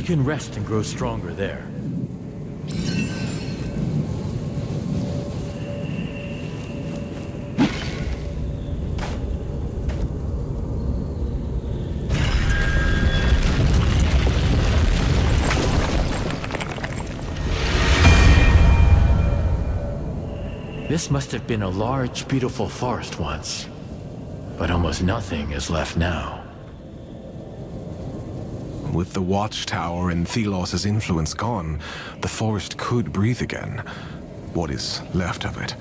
can rest and grow stronger there. This must have been a large, beautiful forest once, but almost nothing is left now. With the watchtower and Thelos' influence gone, the forest could breathe again. What is left of it.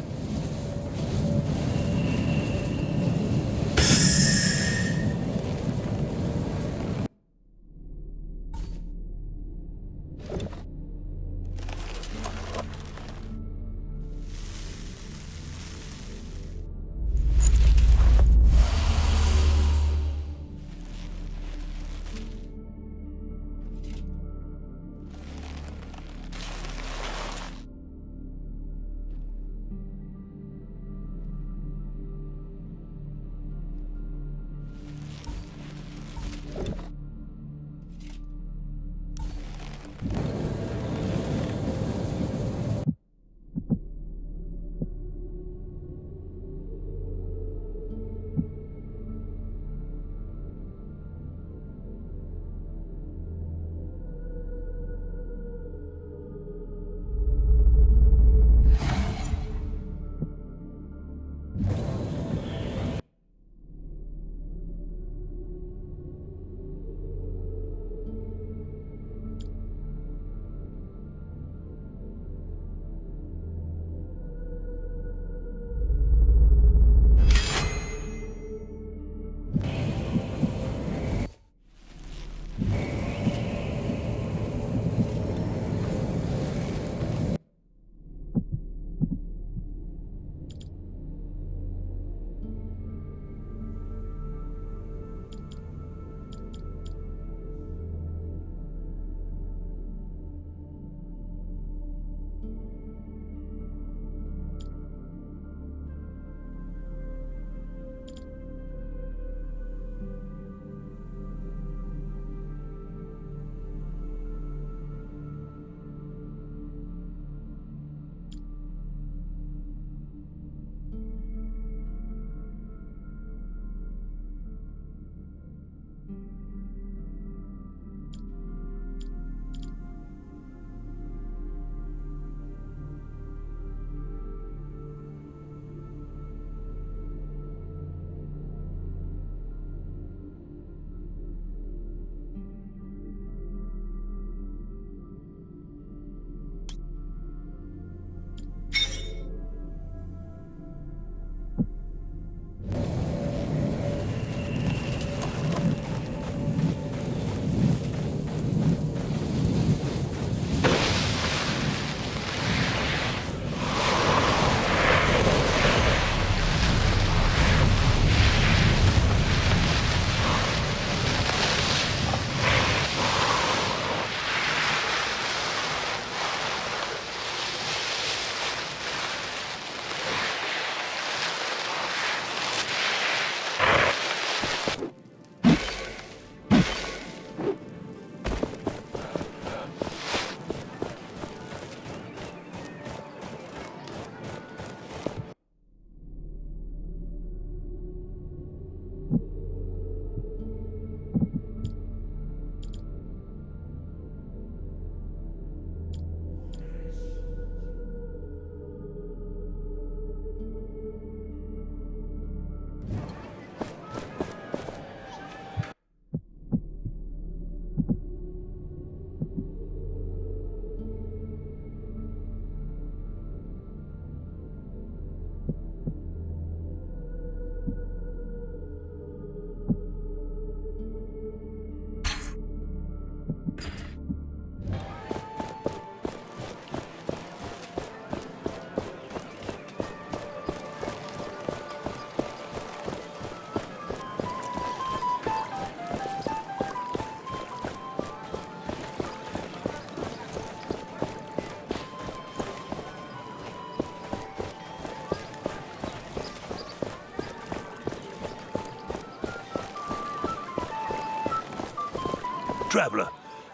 Traveler,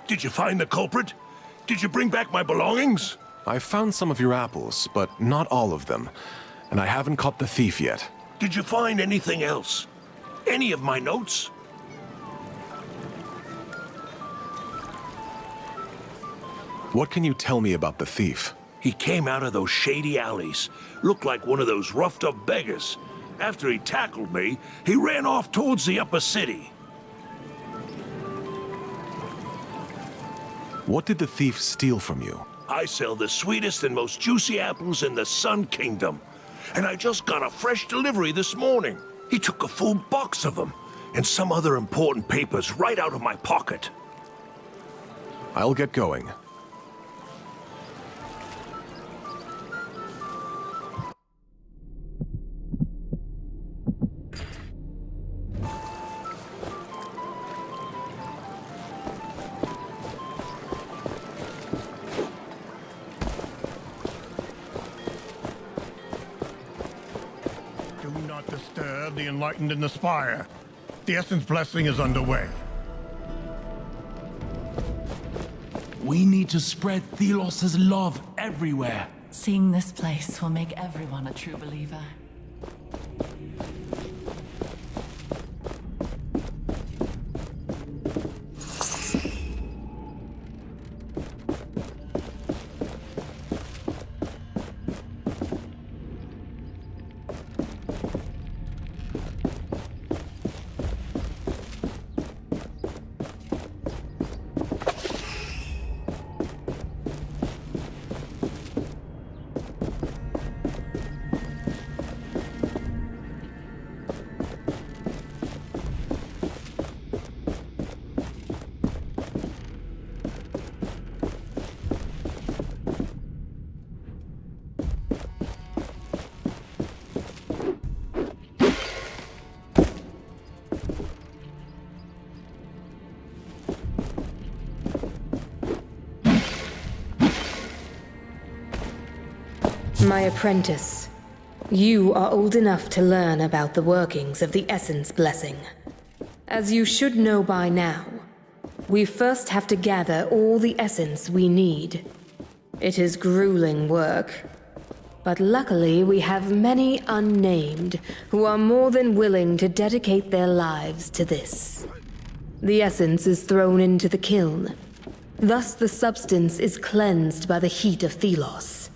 Did you find the culprit? Did you bring back my belongings? I found some of your apples, but not all of them. And I haven't caught the thief yet. Did you find anything else? Any of my notes? What can you tell me about the thief? He came out of those shady alleys. Looked like one of those roughed-up beggars. After he tackled me, he ran off towards the upper city. What did the thief steal from you? I sell the sweetest and most juicy apples in the Sun Kingdom. And I just got a fresh delivery this morning. He took a full box of them, and some other important papers right out of my pocket. I'll get going. Do not disturb the enlightened in the spire. The Essence Blessing is underway. We need to spread Thelos' love everywhere. Seeing this place will make everyone a true believer. My apprentice, you are old enough to learn about the workings of the Essence Blessing. As you should know by now, we first have to gather all the essence we need. It is grueling work, but luckily we have many unnamed who are more than willing to dedicate their lives to this. The essence is thrown into the kiln. Thus the substance is cleansed by the heat of Thelos.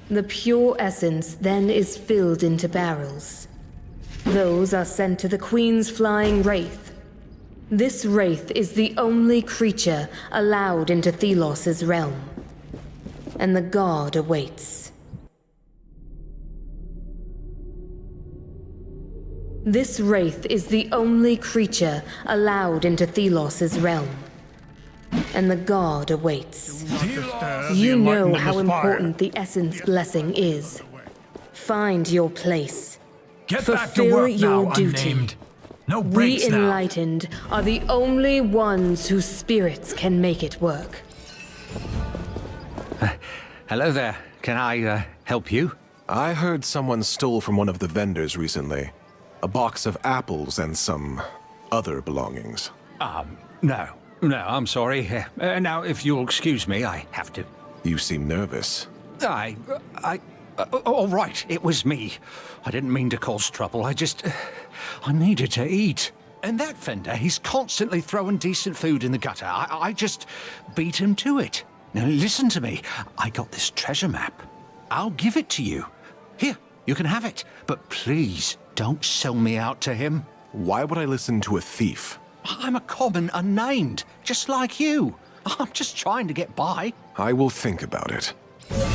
The pure essence then is filled into barrels. Those are sent to the Queen's flying wraith. This wraith is the only creature allowed into Thelos' realm. And the god awaits. This wraith is the only creature allowed into Thelos' realm. And the god awaits. You know how important the Essence Blessing is. Find your place. Get back to Fulfill work your now, duty. unnamed. No We breaks now. enlightened are the only ones whose spirits can make it work. Hello there. Can I help you? I heard someone stole from one of the vendors recently. A box of apples and some other belongings. No, I'm sorry. Now, if you'll excuse me, I have to. You seem nervous. All right, it was me. I didn't mean to cause trouble. I needed to eat. And that vendor, he's constantly throwing decent food in the gutter. I just beat him to it. Now, listen to me. I got this treasure map. I'll give it to you. Here, you can have it. But please, don't sell me out to him. Why would I listen to a thief? I'm a common unnamed, just like you. I'm just trying to get by. I will think about it. The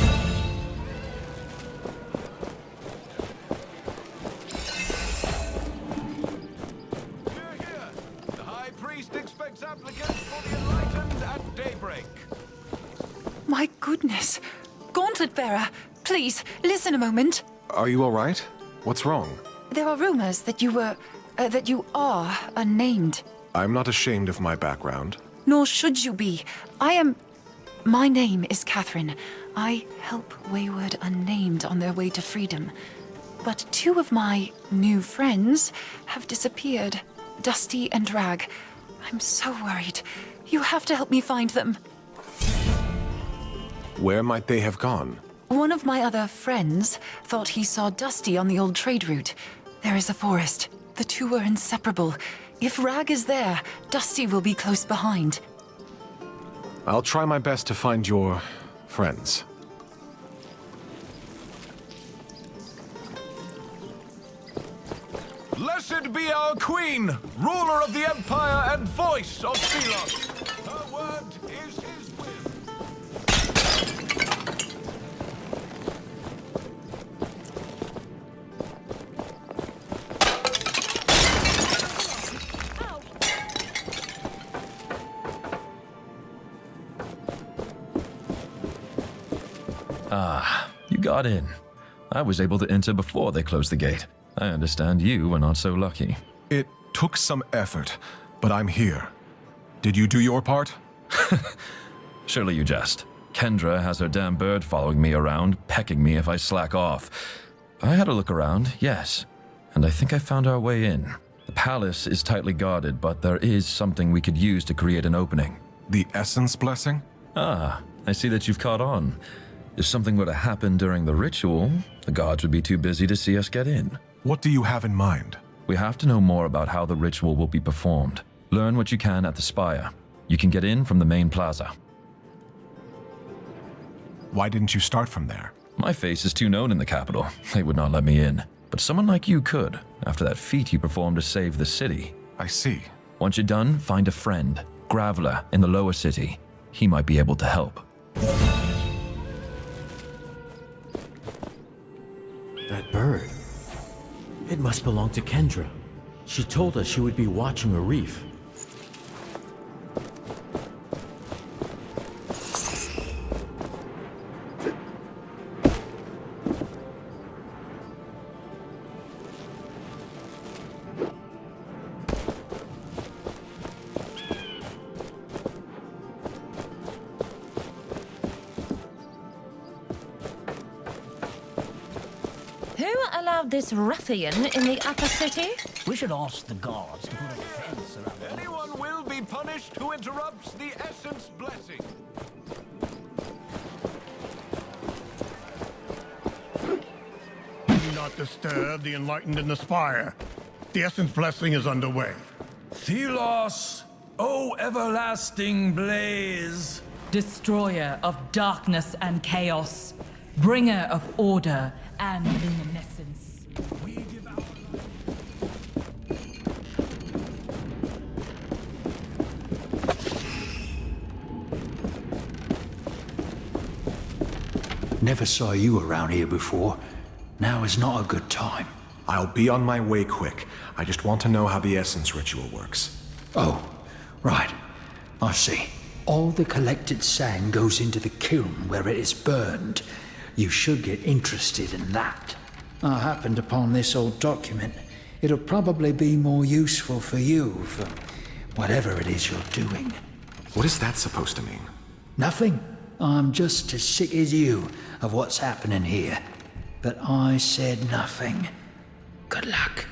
High Priest expects applicants for the Enlightened at daybreak. My goodness. Gauntlet Bearer, please, listen a moment. Are you all right? What's wrong? There are rumors that you are unnamed. I'm not ashamed of my background. Nor should you be. My name is Catherine. I help wayward unnamed on their way to freedom. But two of my new friends have disappeared, Dusty and Drag. I'm so worried. You have to help me find them. Where might they have gone? One of my other friends thought he saw Dusty on the old trade route. There is a forest. The two are inseparable. If Rag is there, Dusty will be close behind. I'll try my best to find your friends. Blessed be our queen, ruler of the empire and voice of Thelos. Her word is his will. Ah, you got in. I was able to enter before they closed the gate. I understand you were not so lucky. It took some effort, but I'm here. Did you do your part? Surely you jest. Kendra has her damn bird following me around, pecking me if I slack off. I had a look around, yes, and I think I found our way in. The palace is tightly guarded, but there is something we could use to create an opening. The Essence Blessing? Ah, I see that you've caught on. If something were to happen during the ritual, the gods would be too busy to see us get in. What do you have in mind? We have to know more about how the ritual will be performed. Learn what you can at the spire. You can get in from the main plaza. Why didn't you start from there? My face is too known in the capital. They would not let me in. But someone like you could, after that feat you performed to save the city. I see. Once you're done, find a friend, Graveler, in the lower city. He might be able to help. That bird. It must belong to Kendra. She told us she would be watching a reef. This ruffian in the upper city? We should ask the guards to put a fence around. Anyone will be punished who interrupts the Essence Blessing. Do not disturb the enlightened in the spire. The Essence Blessing is underway. Thelos, O everlasting blaze. Destroyer of darkness and chaos, bringer of order and luminescence. Never saw you around here before. Now is not a good time. I'll be on my way quick. I just want to know how the Essence ritual works. Oh, right. I see. All the collected sand goes into the kiln where it is burned. You should get interested in that. I happened upon this old document. It'll probably be more useful for you, for whatever it is you're doing. What is that supposed to mean? Nothing. I'm just as sick as you of what's happening here. But I said nothing. Good luck.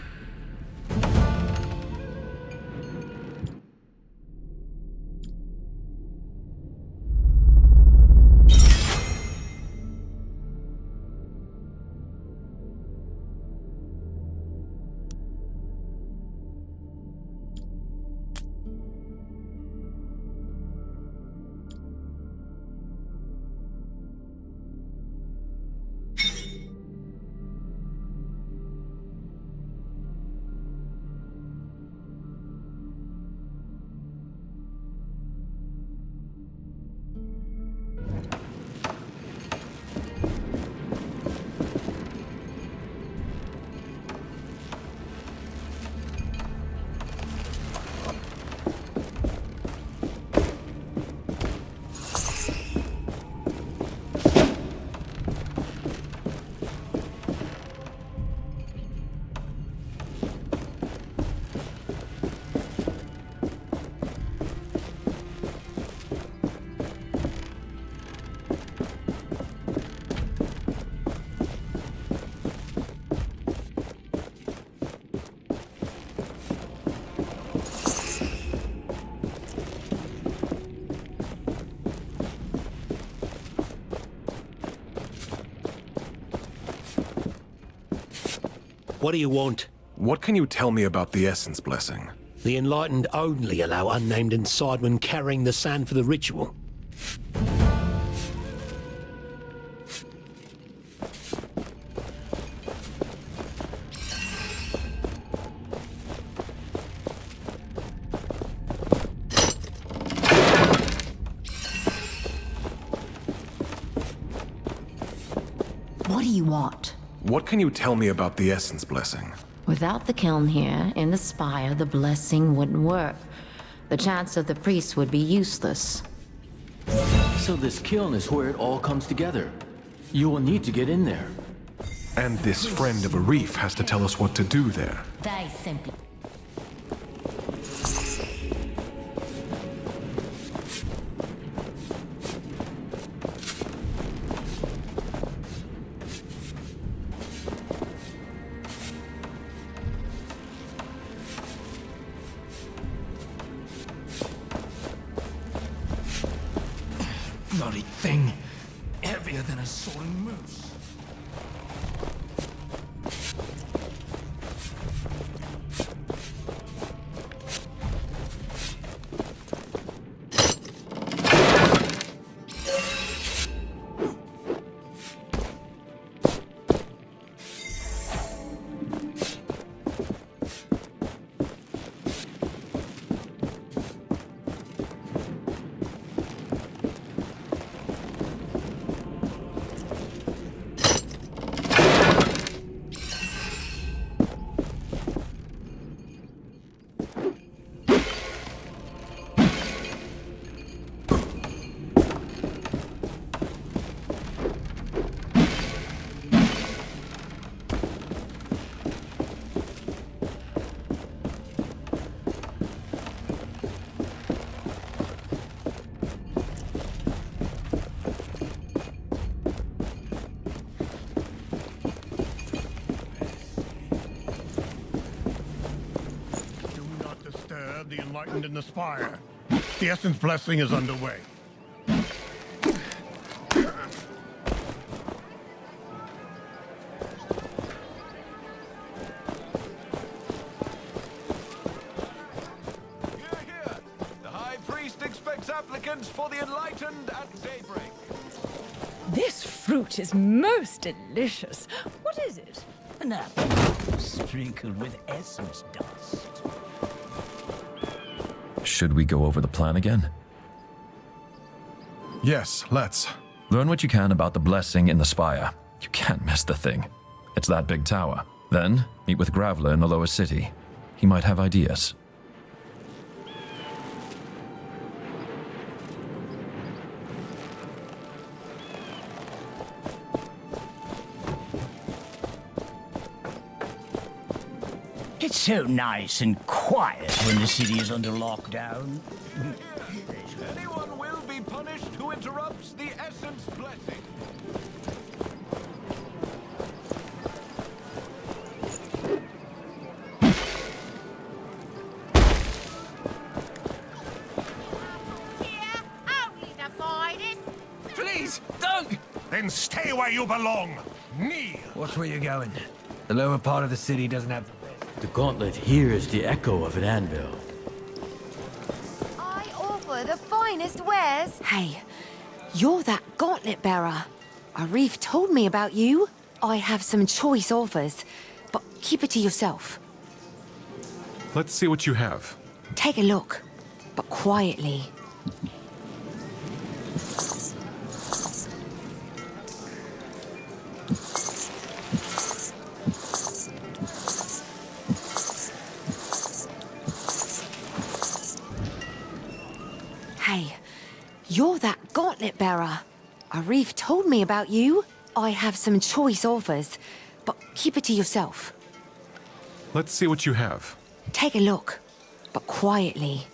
What do you want? What can you tell me about the Essence Blessing? The Enlightened only allow unnamed Insidemen carrying the sand for the ritual. What do you want? What can you tell me about the Essence Blessing? Without the kiln here, in the spire, the blessing wouldn't work. The chants of the priests would be useless. So this kiln is where it all comes together. You will need to get in there. And this friend of a reef has to tell us what to do there. Very simple. Bloody thing. Heavier than a soaring moose. The Enlightened in the spire. The Essence Blessing is underway. The High Priest expects applicants for the Enlightened at daybreak. This fruit is most delicious. What is it? An apple sprinkled with essence dust. Should we go over the plan again? Yes, let's. Learn what you can about the blessing in the spire. You can't miss the thing. It's that big tower. Then, meet with Graveler in the lower city. He might have ideas. It's so nice and quiet when the city is under lockdown. Anyone will be punished who interrupts the Essence Blessing. Please, don't! Then stay where you belong. Kneel. Watch where you're going. The lower part of the city doesn't have... The gauntlet here is the echo of an anvil. I offer the finest wares. Hey, you're that gauntlet bearer. Arif told me about you. I have some choice offers, but keep it to yourself. Let's see what you have. Take a look, but quietly. Hey, you're that gauntlet bearer. Arif told me about you. I have some choice offers, but keep it to yourself. Let's see what you have. Take a look, but quietly.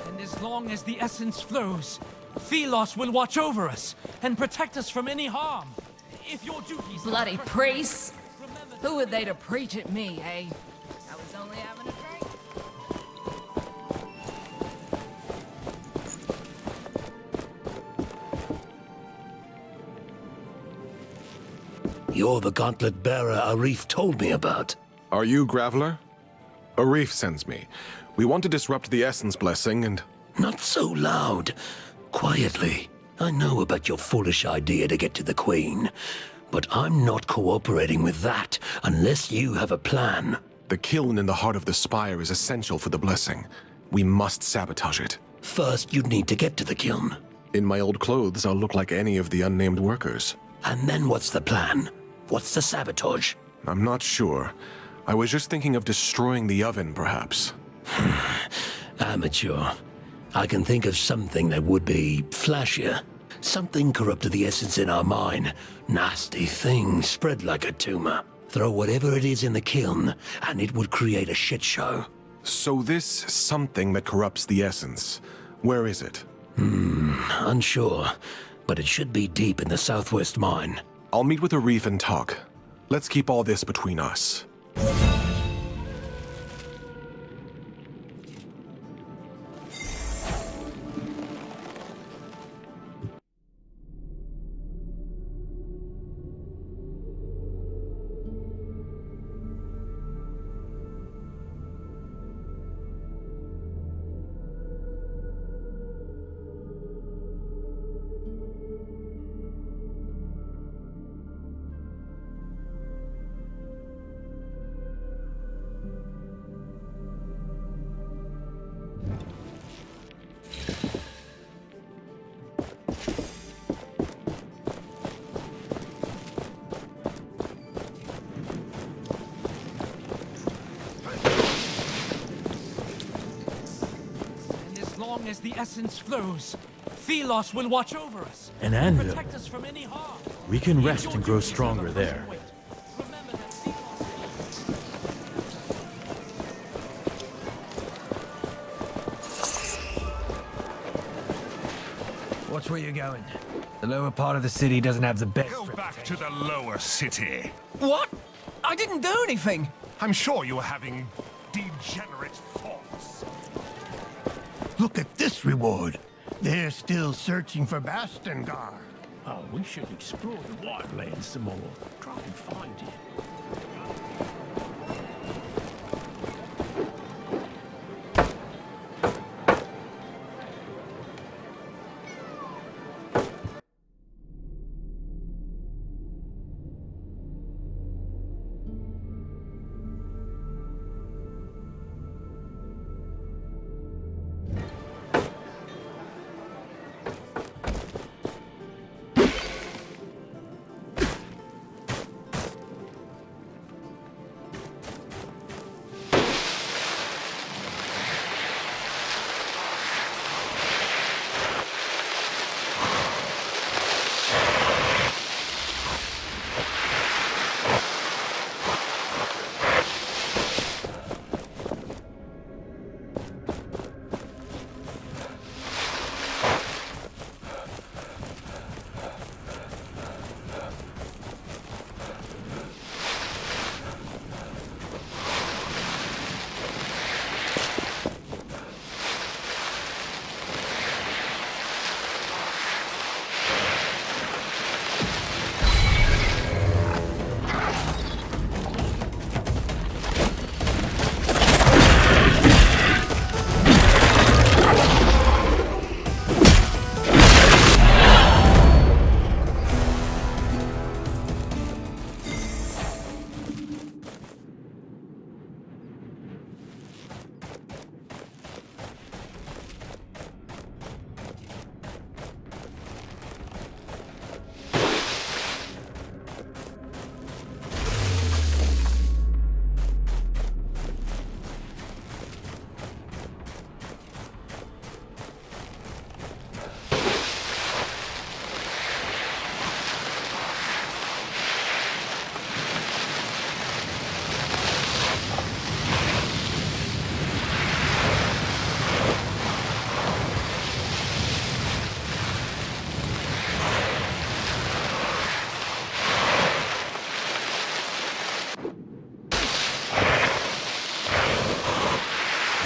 And as long as the essence flows, Thelos will watch over us and protect us from any harm. If your duties... Bloody priests! Who are they to preach at me, eh? I was only having a drink. You're the gauntlet bearer Arif told me about. Are you Graveler? Arif sends me. We want to disrupt the Essence Blessing and... Not so loud. Quietly. I know about your foolish idea to get to the Queen, but I'm not cooperating with that unless you have a plan. The kiln in the heart of the spire is essential for the blessing. We must sabotage it. First, you'd need to get to the kiln. In my old clothes, I'll look like any of the unnamed workers. And then what's the plan? What's the sabotage? I'm not sure. I was just thinking of destroying the oven, perhaps. Amateur. I can think of something that would be flashier. Something corrupted the essence in our mine. Nasty thing spread like a tumor. Throw whatever it is in the kiln, and it would create a shit show. So this something that corrupts the essence, where is it? Unsure. But it should be deep in the southwest mine. I'll meet with Arif and talk. Let's keep all this between us. As the essence flows, Thelos will watch over us An anvil. protect us from any harm. We can rest and grow stronger there. Watch where you're going. The lower part of the city doesn't have the best. Go back to the lower city. What? I didn't do anything. I'm sure you were having degenerate thoughts. Look at this reward. They're still searching for Bastengar. Oh, we should explore the Waterlands some more. Try and find it.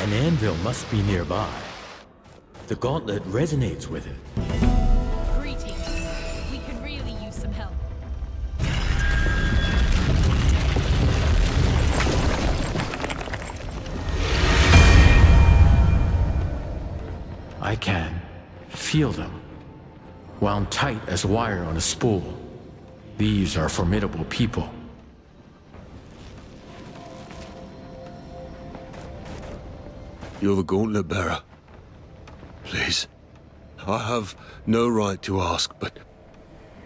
An anvil must be nearby. The gauntlet resonates with it. Greetings. We could really use some help. I can feel them, wound tight as wire on a spool. These are formidable people. You're the gauntlet bearer. Please. I have no right to ask, but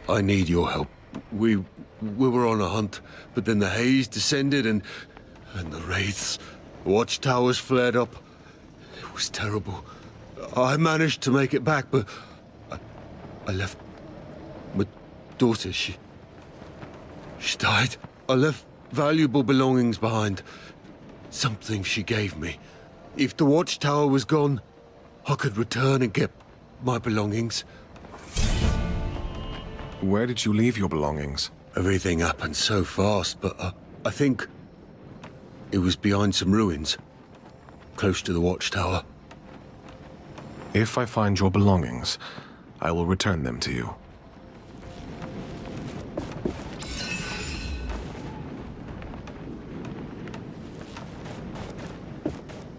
I need your help. We were on a hunt, but then the haze descended and the wraiths. Watchtowers flared up. It was terrible. I managed to make it back, but I left my daughter. She died. I left valuable belongings behind. Something she gave me. If the watchtower was gone, I could return and get my belongings. Where did you leave your belongings? Everything happened so fast, but I think it was behind some ruins, close to the watchtower. If I find your belongings, I will return them to you.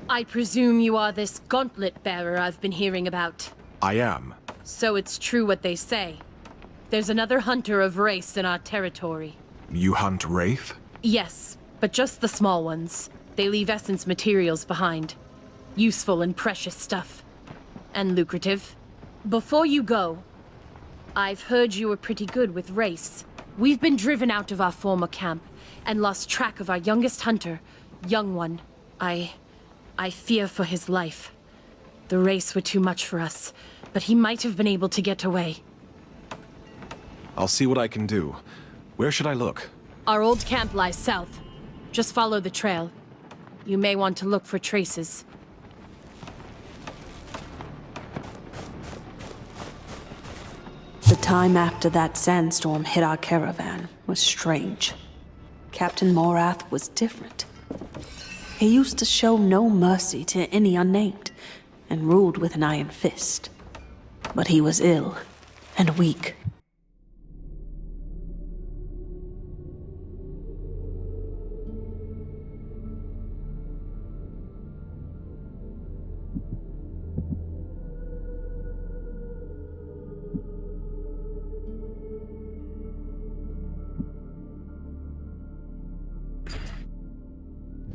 I presume you are this gauntlet bearer I've been hearing about. I am. So it's true what they say. There's another hunter of wraiths in our territory. You hunt wraith? Yes, but just the small ones. They leave essence materials behind. Useful and precious stuff. And lucrative. Before you go, I've heard you were pretty good with wraiths. We've been driven out of our former camp and lost track of our youngest hunter, young one. I fear for his life. The wraiths were too much for us, but he might have been able to get away. I'll see what I can do. Where should I look? Our old camp lies south. Just follow the trail. You may want to look for traces. The time after that sandstorm hit our caravan was strange. Captain Morath was different. He used to show no mercy to any unnamed, and ruled with an iron fist. But he was ill and weak.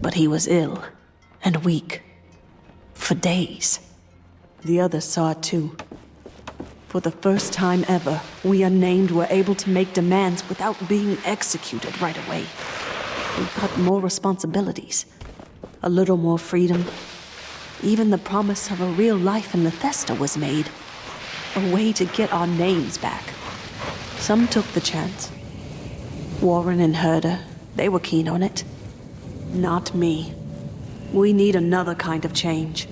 But he was ill and weak. For days. The others saw it too. For the first time ever, we unnamed were able to make demands without being executed right away. We got more responsibilities. A little more freedom. Even the promise of a real life in Lethesta was made. A way to get our names back. Some took the chance. Warren and Herder, they were keen on it. Not me. We need another kind of change.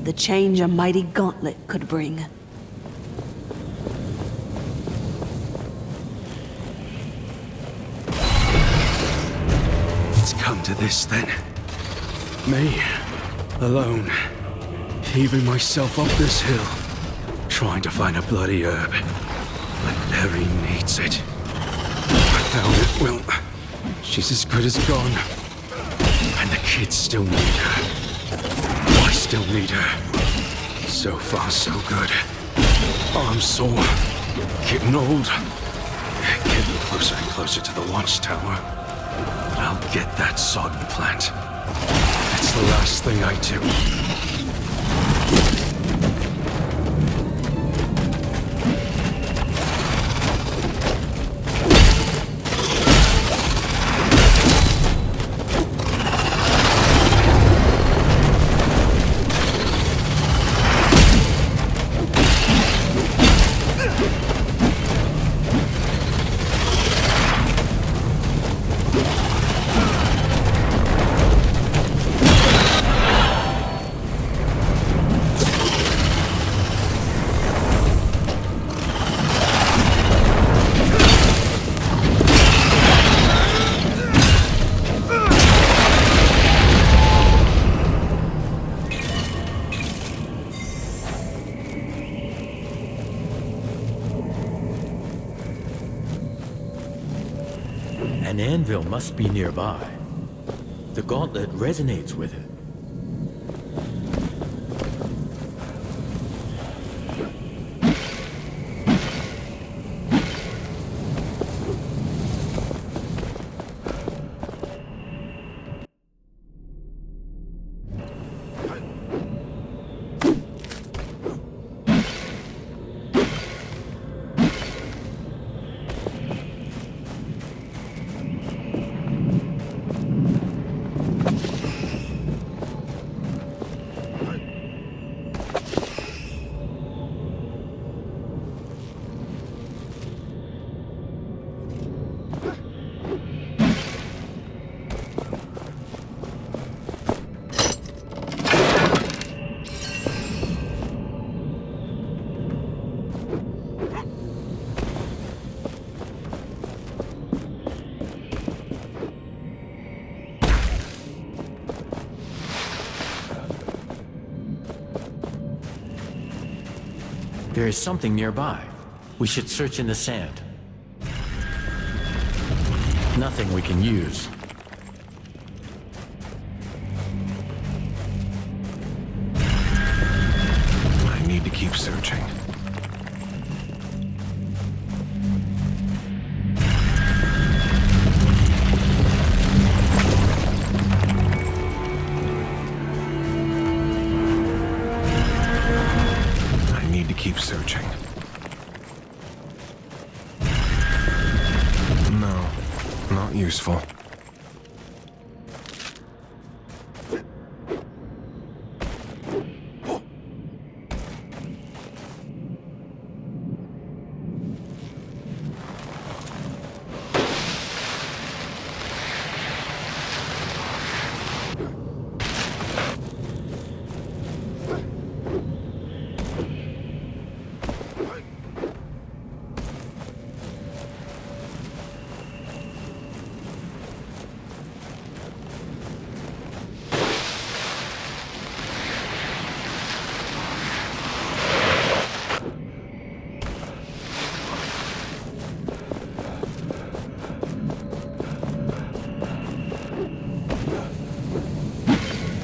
The change a mighty gauntlet could bring. It's come to this then. Me, alone, heaving myself up this hill, trying to find a bloody herb. But Larry needs it. I found it, well, she's as good as gone. And the kids still need her. I still need her. So far, so good. Arm sore. Getting old. Getting closer and closer to the watchtower. But I'll get that sodden plant. It's the last thing I do. anvil must be nearby. The gauntlet resonates with it. There is something nearby. We should search in the sand. Nothing we can use. I need to keep searching. Keep searching. No, not useful.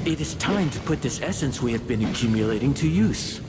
It is time to put this essence we have been accumulating to use.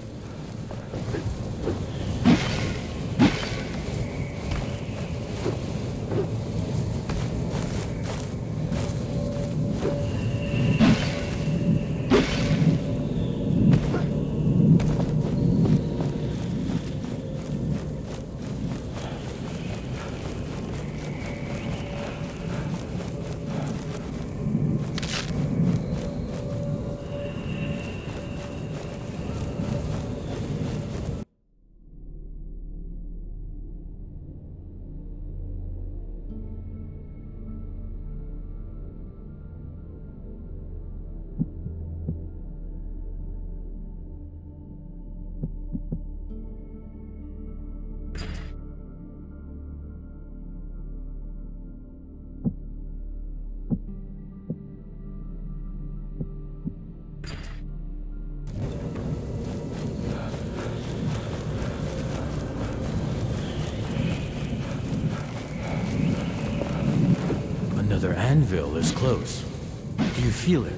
Another anvil is close. Do you feel it?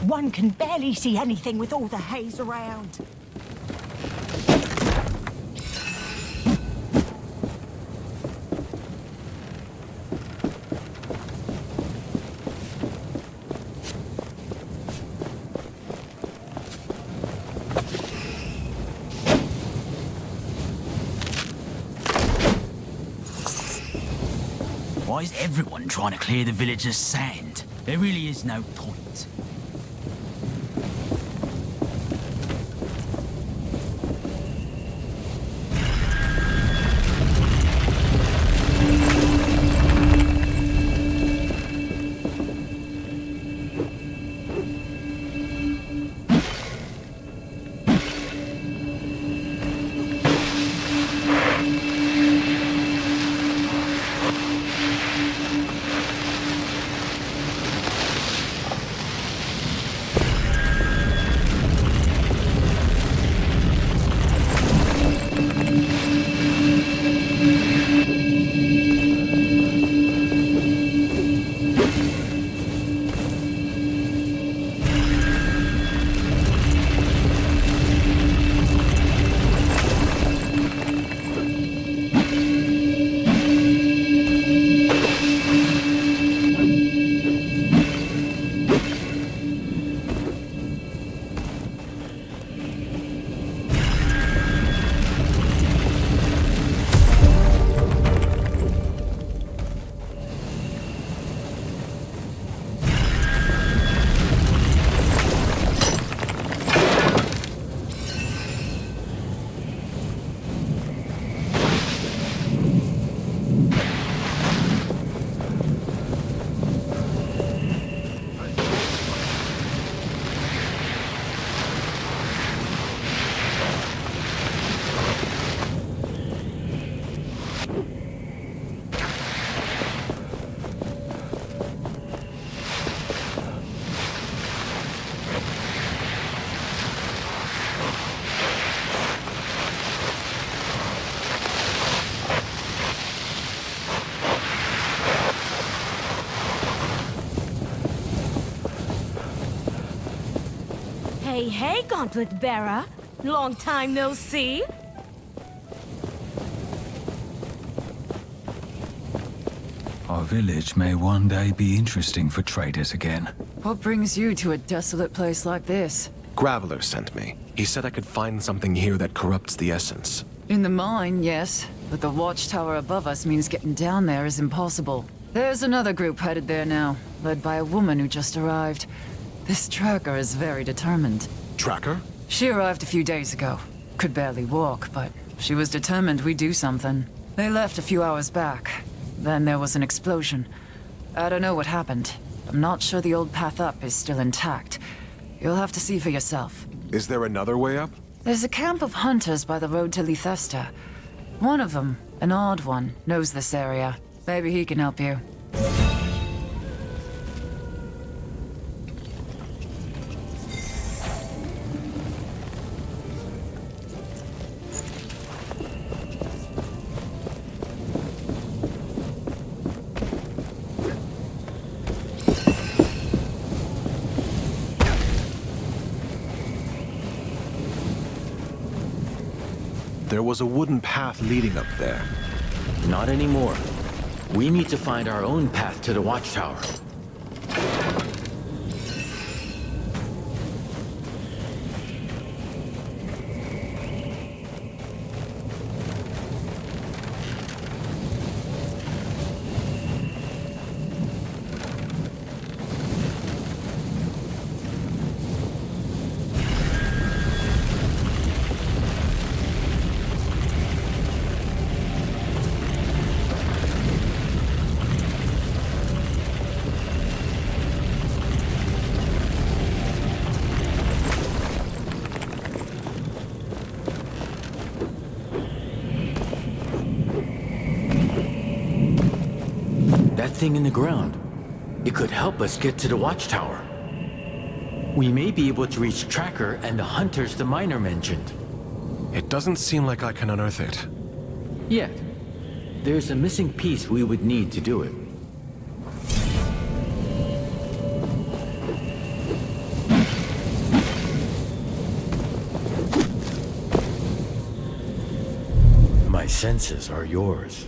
One can barely see anything with all the haze around. Why is everyone trying to clear the villagers' sand? There really is no point. Hey, Gauntlet Bearer. Long time no see. Our village may one day be interesting for traders again. What brings you to a desolate place like this? Graveler sent me. He said I could find something here that corrupts the essence. In the mine, yes. But the watchtower above us means getting down there is impossible. There's another group headed there now, led by a woman who just arrived. This tracker is very determined. Tracker? She arrived a few days ago. Could barely walk, but she was determined we'd do something. They left a few hours back. Then there was an explosion. I don't know what happened. I'm not sure the old path up is still intact. You'll have to see for yourself. Is there another way up? There's a camp of hunters by the road to Lithesta. One of them, an odd one, knows this area. Maybe he can help you. There was a wooden path leading up there. Not anymore. We need to find our own path to the watchtower. That thing in the ground. It could help us get to the watchtower. We may be able to reach Tracker and the hunters the miner mentioned. It doesn't seem like I can unearth it. Yet. There's a missing piece we would need to do it. My senses are yours.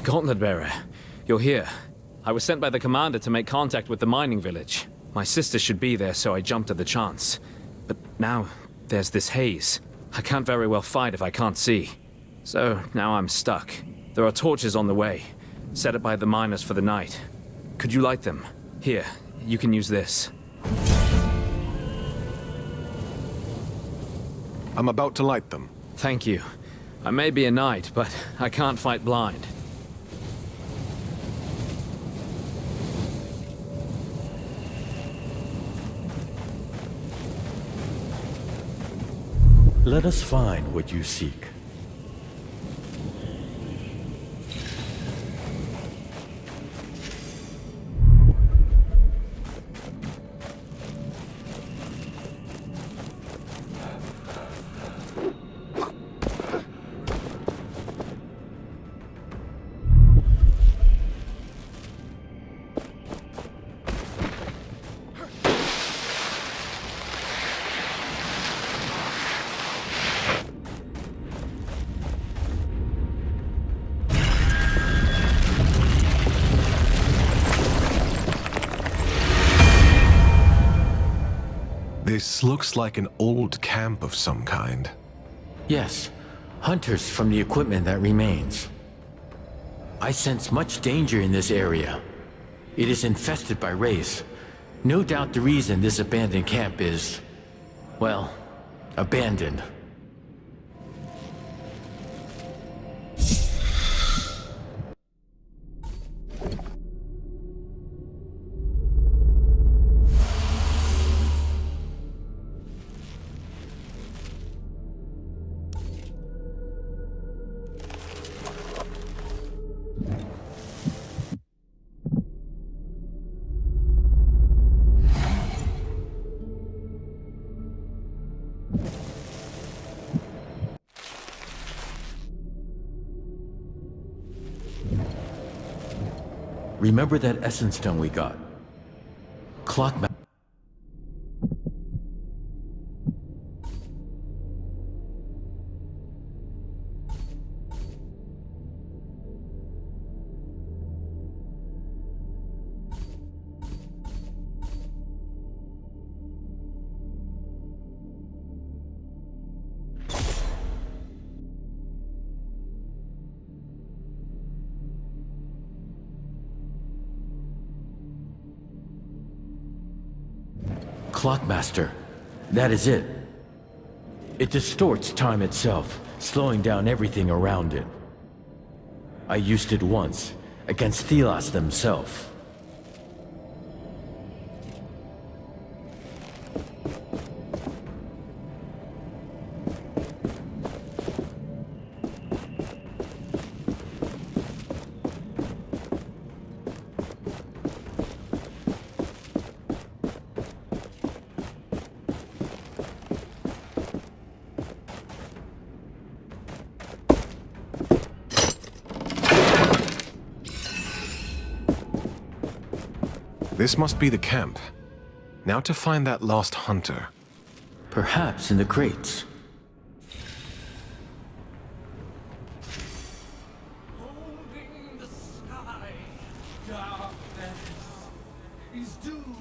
Gauntlet Bearer, you're here. I was sent by the commander to make contact with the mining village. My sister should be there, so I jumped at the chance. But now, there's this haze. I can't very well fight if I can't see. So, now I'm stuck. There are torches on the way, set up by the miners for the night. Could you light them? Here, you can use this. I'm about to light them. Thank you. I may be a knight, but I can't fight blind. Let us find what you seek. This looks like an old camp of some kind. Yes, hunters from the equipment that remains. I sense much danger in this area. It is infested by wraiths. No doubt the reason this abandoned camp is, well, abandoned. Remember that essence stone we got? Clock map. Clockmaster. That is it. It distorts time itself, slowing down everything around it. I used it once, against Thelos themselves. This must be the camp. Now to find that lost hunter. Perhaps in the crates. Holding the is doomed.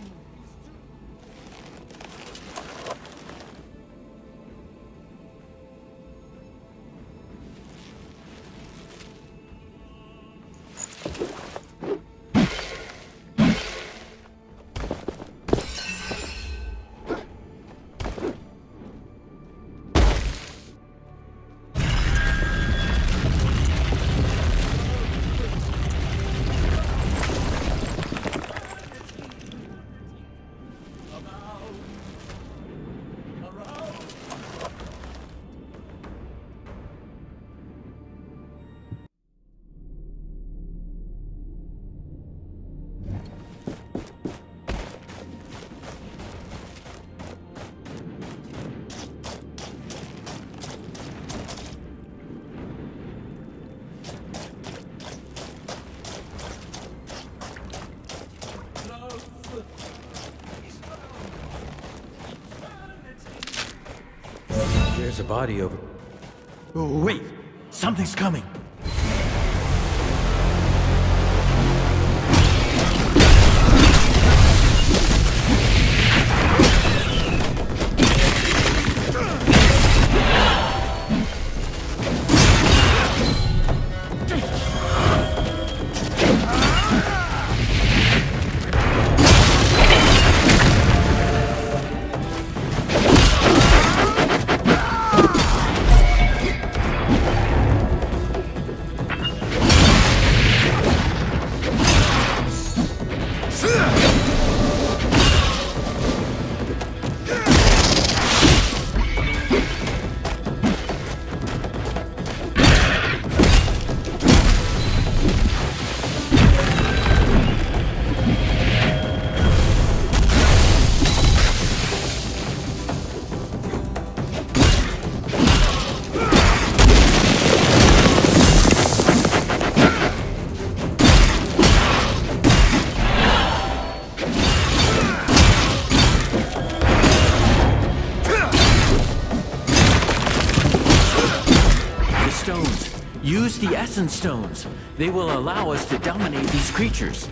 There's a body over... Oh, wait! Something's coming! Use the Essence Stones. They will allow us to dominate these creatures.